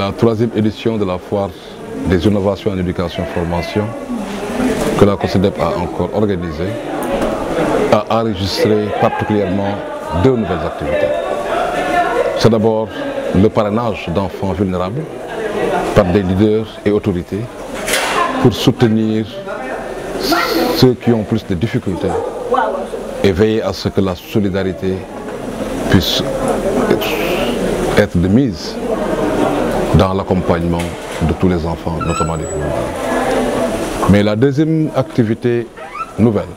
La troisième édition de la foire des innovations en éducation et formation que la COSYDEP a encore organisée a enregistré particulièrement deux nouvelles activités. C'est d'abord le parrainage d'enfants vulnérables par des leaders et autorités pour soutenir ceux qui ont plus de difficultés et veiller à ce que la solidarité puisse être de mise dans l'accompagnement de tous les enfants, notamment les plus vulnérables. Mais la deuxième activité nouvelle,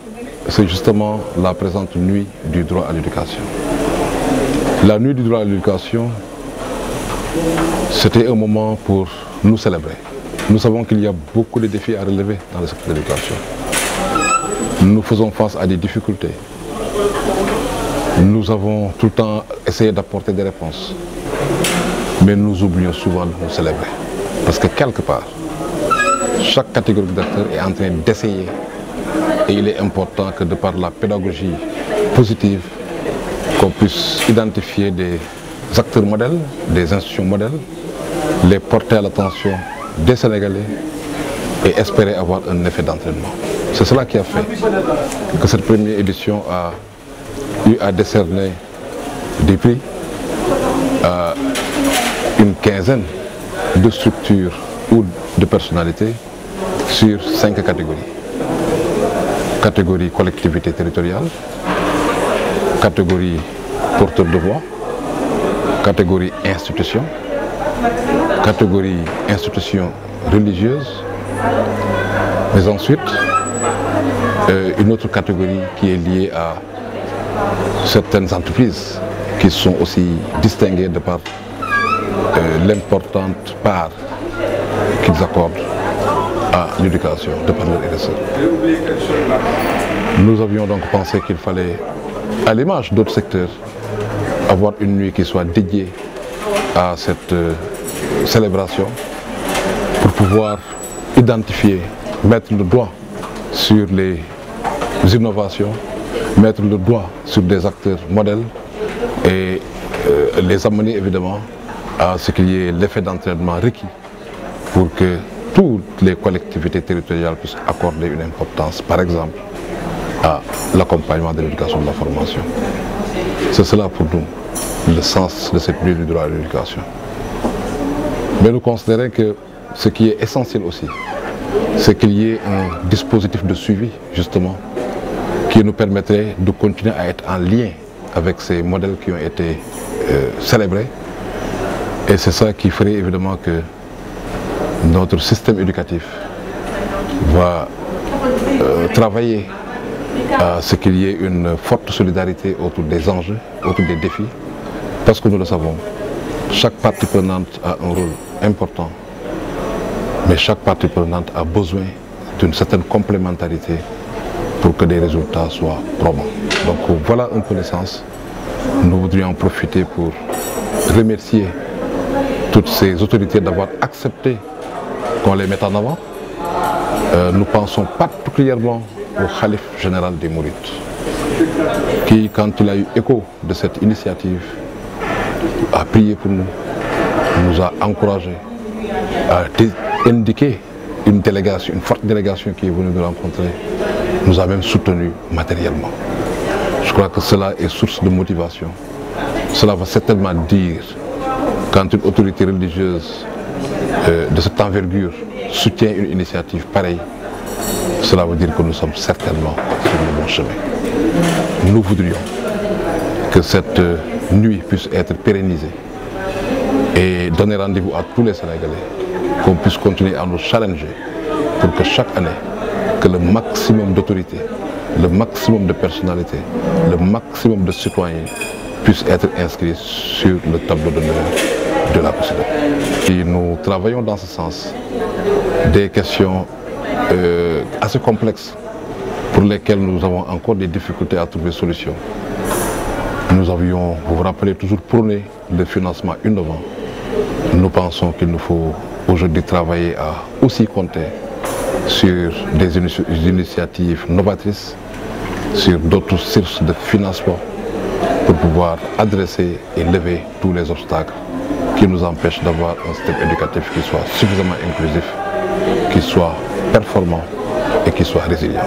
c'est justement la présente nuit du droit à l'éducation. La nuit du droit à l'éducation, c'était un moment pour nous célébrer. Nous savons qu'il y a beaucoup de défis à relever dans le secteur de l'éducation. Nous faisons face à des difficultés. Nous avons tout le temps essayé d'apporter des réponses. Mais nous oublions souvent de nous célébrer. Parce que quelque part, chaque catégorie d'acteurs est en train d'essayer. Et il est important que de par la pédagogie positive, qu'on puisse identifier des acteurs modèles, des institutions modèles, les porter à l'attention des Sénégalais et espérer avoir un effet d'entraînement. C'est cela qui a fait que cette première édition a eu à décerner des prix à une quinzaine de structures ou de personnalités sur 5 catégories. Catégorie collectivité territoriale, catégorie porteur de voix, catégorie institution, catégorie institution religieuse, mais ensuite une autre catégorie qui est liée à certaines entreprises qui sont aussi distinguées de par l'importante part qu'ils accordent à l'éducation de par leur RSE. Nous avions donc pensé qu'il fallait, à l'image d'autres secteurs, avoir une nuit qui soit dédiée à cette célébration pour pouvoir identifier, mettre le doigt sur les innovations, mettre le doigt sur des acteurs modèles et les amener évidemment à ce qu'il y ait l'effet d'entraînement requis pour que toutes les collectivités territoriales puissent accorder une importance, par exemple, à l'accompagnement de l'éducation et de la formation. C'est cela pour nous, le sens de cette nuit du droit à l'éducation. Mais nous considérons que ce qui est essentiel aussi, c'est qu'il y ait un dispositif de suivi, justement, qui nous permettrait de continuer à être en lien avec ces modèles qui ont été célébrés. Et c'est ça qui ferait évidemment que notre système éducatif va travailler à ce qu'il y ait une forte solidarité autour des enjeux, autour des défis, parce que nous le savons, chaque partie prenante a un rôle important, mais chaque partie prenante a besoin d'une certaine complémentarité pour que des résultats soient probants. Donc voilà un peu le sens. Nous voudrions en profiter pour remercier toutes ces autorités d'avoir accepté qu'on les mette en avant. Nous pensons particulièrement au Khalife général des Mourides, qui, quand il a eu écho de cette initiative, a prié pour nous, nous a encouragés, a indiqué une délégation, une forte délégation qui est venue nous rencontrer, nous a même soutenus matériellement. Je crois que cela est source de motivation. Cela va certainement dire, quand une autorité religieuse de cette envergure soutient une initiative pareille, cela veut dire que nous sommes certainement sur le bon chemin. Nous voudrions que cette nuit puisse être pérennisée et donner rendez-vous à tous les Sénégalais, qu'on puisse continuer à nous challenger pour que chaque année, que le maximum d'autorités, le maximum de personnalités, le maximum de citoyens puissent être inscrits sur le tableau d'honneur de la COSYDEP. Et nous travaillons dans ce sens des questions assez complexes pour lesquelles nous avons encore des difficultés à trouver solution. Nous avions, vous vous rappelez, toujours prôné le financement innovant. Nous pensons qu'il nous faut aujourd'hui travailler à aussi compter sur des initiatives novatrices, sur d'autres sources de financement pour pouvoir adresser et lever tous les obstacles qui nous empêche d'avoir un système éducatif qui soit suffisamment inclusif, qui soit performant et qui soit résilient.